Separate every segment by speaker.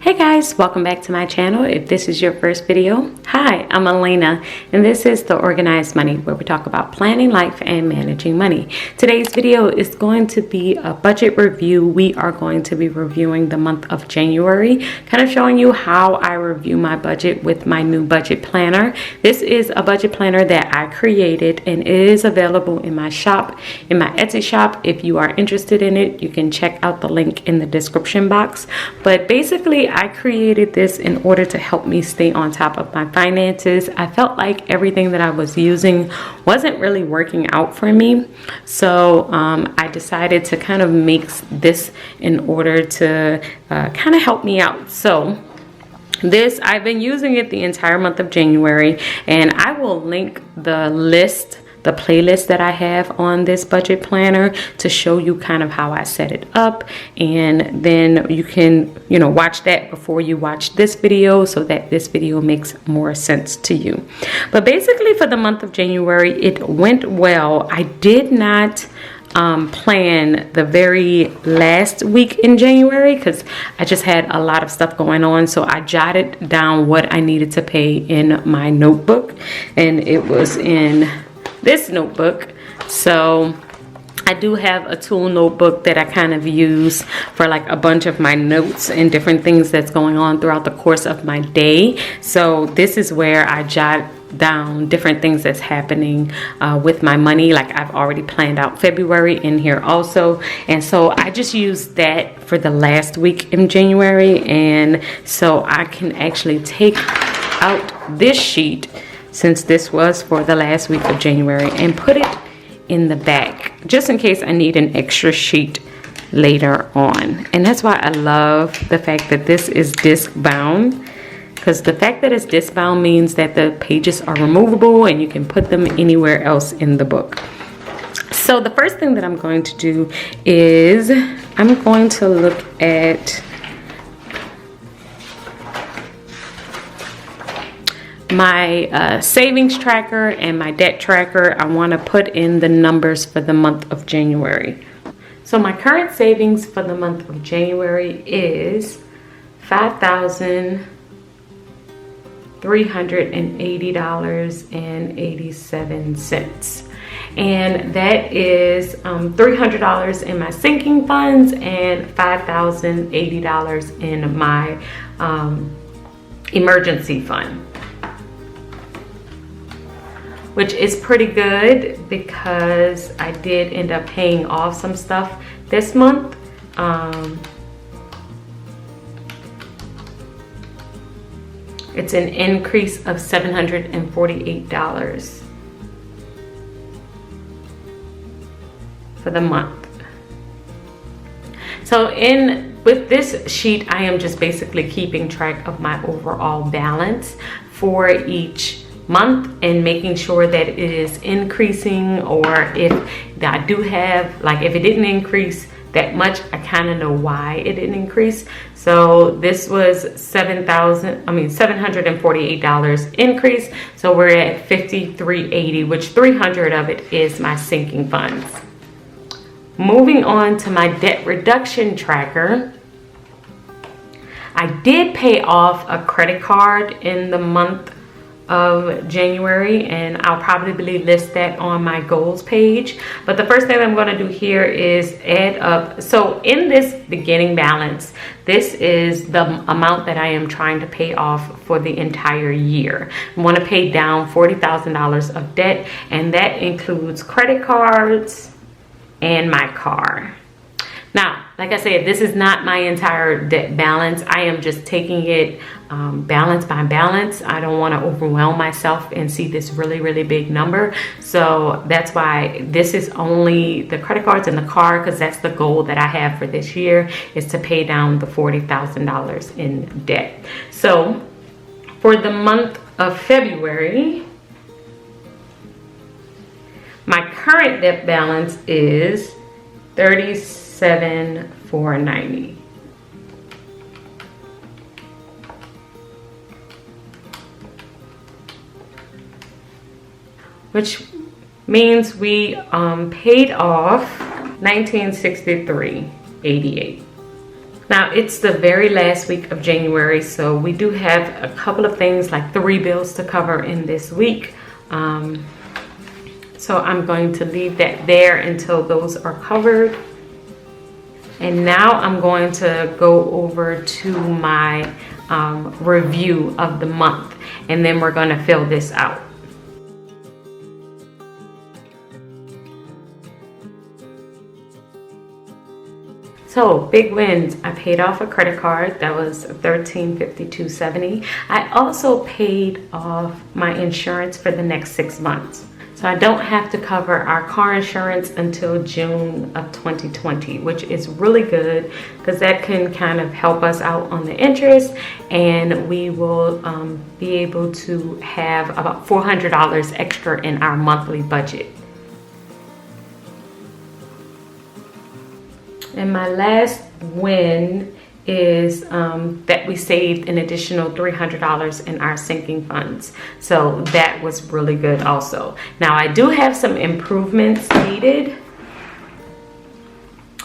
Speaker 1: Hey guys, welcome back to my channel. If this is your first video, hi, I'm Alaina, and this is The Organized Money, where we talk about planning life and managing money. Today's video is going to be a budget review. We are going to be reviewing the month of January, kind of showing you how I review my budget with my new budget planner. This is a budget planner that I created, and it is available in my shop, in my Etsy shop. If you are interested in it, you can check out the link in the description box. But basically, I created this in order to help me stay on top of my finances. I felt like everything that I was using wasn't really working out for me. So I decided to kind of make this in order to kind of help me out. So this, I've been using it the entire month of January, and I will link the playlist that I have on this budget planner to show you kind of how I set it up, and then you can watch that before you watch this video so that this video makes more sense to you. But basically for the month of January, it went well. I did not plan the very last week in January because I just had a lot of stuff going on, so I jotted down what I needed to pay in my notebook, and it was in this notebook. So I do have a tool notebook that I kind of use for like a bunch of my notes and different things that's going on throughout the course of my day. So this is where I jot down different things that's happening with my money. Like I've already planned out February in here also, and so I just use that for the last week in January, and so I can actually take out this sheet, since this was for the last week of January, and put it in the back just in case I need an extra sheet later on. And that's why I love the fact that this is disc bound, because the fact that it's disc bound means that the pages are removable and you can put them anywhere else in the book. So the first thing that I'm going to do is I'm going to look at my savings tracker and my debt tracker. I want to put in the numbers for the month of January. So my current savings for the month of January is $5,380.87. And that is $300 in my sinking funds and $5,080 in my emergency fund, which is pretty good because I did end up paying off some stuff this month. It's an increase of $748 for the month. So with this sheet, I am just basically keeping track of my overall balance for each month and making sure that it is increasing, or if I do have, like if it didn't increase that much, I kind of know why it didn't increase. So this was $748 increase, so we're at $5,380, which $300 of it is my sinking funds. Moving on to my debt reduction tracker, I did pay off a credit card in the month of January, and I'll probably list that on my goals page. But the first thing I'm going to do here is add up. So in this beginning balance, this is the amount that I am trying to pay off for the entire year. I want to pay down $40,000 of debt, and that includes credit cards and my car. Now, like I said, this is not my entire debt balance. I am just taking it balance by balance. I don't want to overwhelm myself and see this really, really big number. So that's why this is only the credit cards and the car, because that's the goal that I have for this year, is to pay down the $40,000 in debt. So for the month of February, my current debt balance is $37,490. Which means we paid off $1,963.88. Now it's the very last week of January, so we do have a couple of things like 3 bills to cover in this week. So I'm going to leave that there until those are covered. And now I'm going to go over to my review of the month, and then we're going to fill this out. So big wins. I paid off a credit card that was $13.52.70. I also paid off my insurance for the next 6 months. So I don't have to cover our car insurance until June of 2020, which is really good because that can kind of help us out on the interest, and we will be able to have about $400 extra in our monthly budget. And my last win is that we saved an additional $300 in our sinking funds. So that was really good also. Now I do have some improvements needed.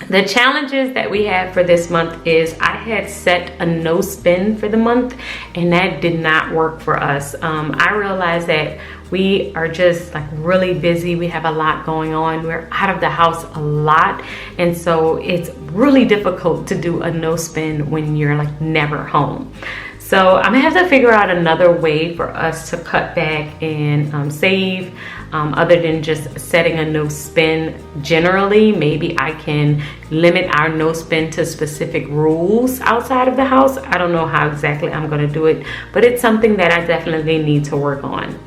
Speaker 1: The challenges that we have for this month is I had set a no spend for the month, and that did not work for us. I realized that we are just like really busy. We have a lot going on. We're out of the house a lot. And so it's really difficult to do a no spend when you're like never home. So I'm gonna have to figure out another way for us to cut back and save, other than just setting a no spend generally. Maybe I can limit our no spend to specific rules outside of the house. I don't know how exactly I'm gonna do it, but it's something that I definitely need to work on.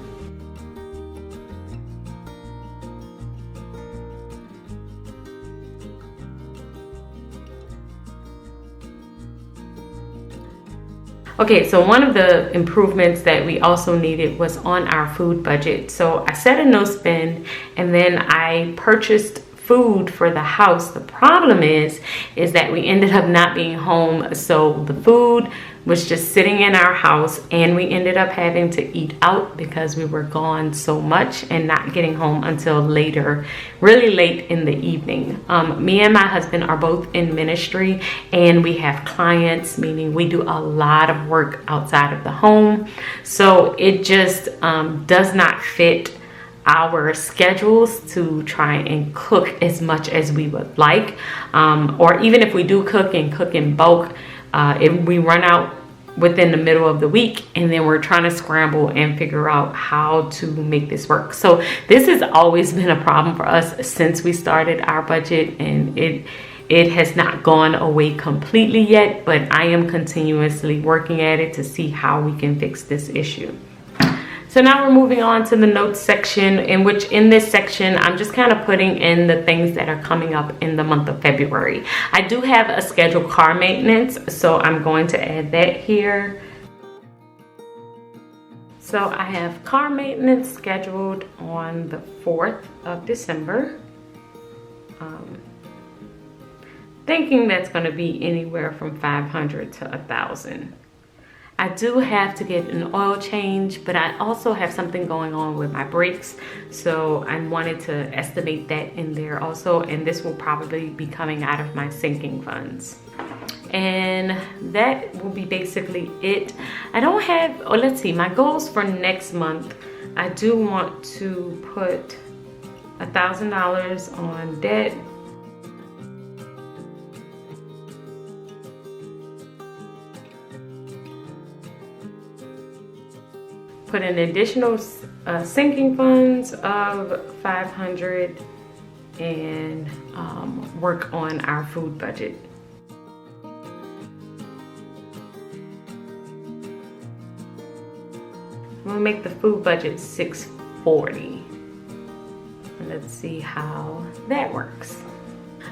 Speaker 1: Okay, so one of the improvements that we also needed was on our food budget. So I set a no spend, and then I purchased food for the house. The problem is that we ended up not being home, so the food was just sitting in our house, and we ended up having to eat out because we were gone so much and not getting home until later, really late in the evening. Me and my husband are both in ministry, and we have clients, meaning we do a lot of work outside of the home. So it just does not fit our schedules to try and cook as much as we would like, or even if we do cook in bulk, if we run out within the middle of the week, and then we're trying to scramble and figure out how to make this work. So this has always been a problem for us since we started our budget, and it has not gone away completely yet, but I am continuously working at it to see how we can fix this issue. So now we're moving on to the notes section, in which in this section, I'm just kind of putting in the things that are coming up in the month of February. I do have a scheduled car maintenance, so I'm going to add that here. So I have car maintenance scheduled on the 4th of December. Thinking that's going to be anywhere from $500 to $1,000. I do have to get an oil change, but I also have something going on with my brakes, so I wanted to estimate that in there also, and this will probably be coming out of my sinking funds. And that will be basically it. I don't have, oh, let's see, my goals for next month. I do want to put $1,000 on debt. Put an additional sinking funds of $500, and work on our food budget. We'll make the food budget $640. Let's see how that works.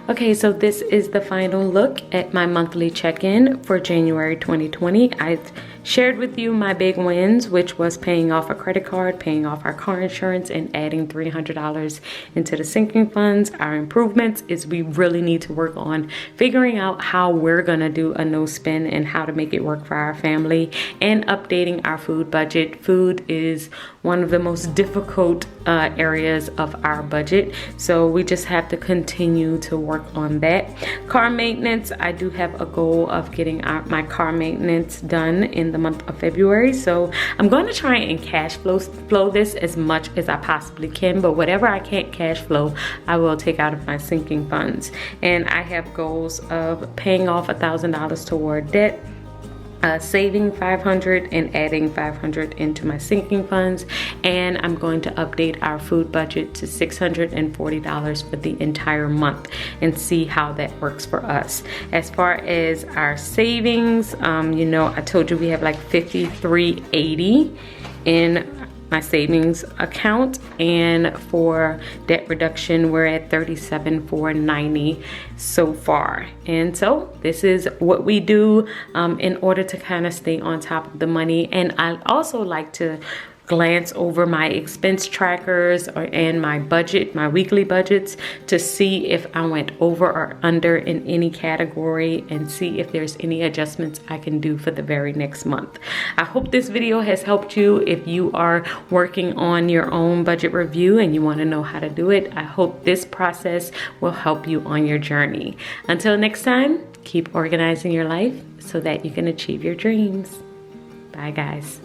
Speaker 1: Okay, so this is the final look at my monthly check-in for January 2020. I've shared with you my big wins, which was paying off a credit card, paying off our car insurance, and adding $300 into the sinking funds. Our improvements is we really need to work on figuring out how we're gonna do a no spend and how to make it work for our family, and updating our food budget. Food is one of the most difficult areas of our budget, so we just have to continue to work on that. Car maintenance, I do have a goal of getting my car maintenance done in the month of February, so I'm going to try and cash flow this as much as I possibly can, but whatever I can't cash flow, I will take out of my sinking funds. And I have goals of paying off $1,000 toward debt, saving $500 and adding $500 into my sinking funds, and I'm going to update our food budget to $640 for the entire month and see how that works for us. As far as our savings, you know, I told you we have like $53.80 in my savings account, and for debt reduction we're at $37,490 so far. And so this is what we do in order to kind of stay on top of the money. And I also like to glance over my expense trackers and my budget, my weekly budgets, to see if I went over or under in any category and see if there's any adjustments I can do for the very next month. I hope this video has helped you if you are working on your own budget review and you want to know how to do it. I hope this process will help you on your journey. Until next time, keep organizing your life so that you can achieve your dreams. Bye, guys.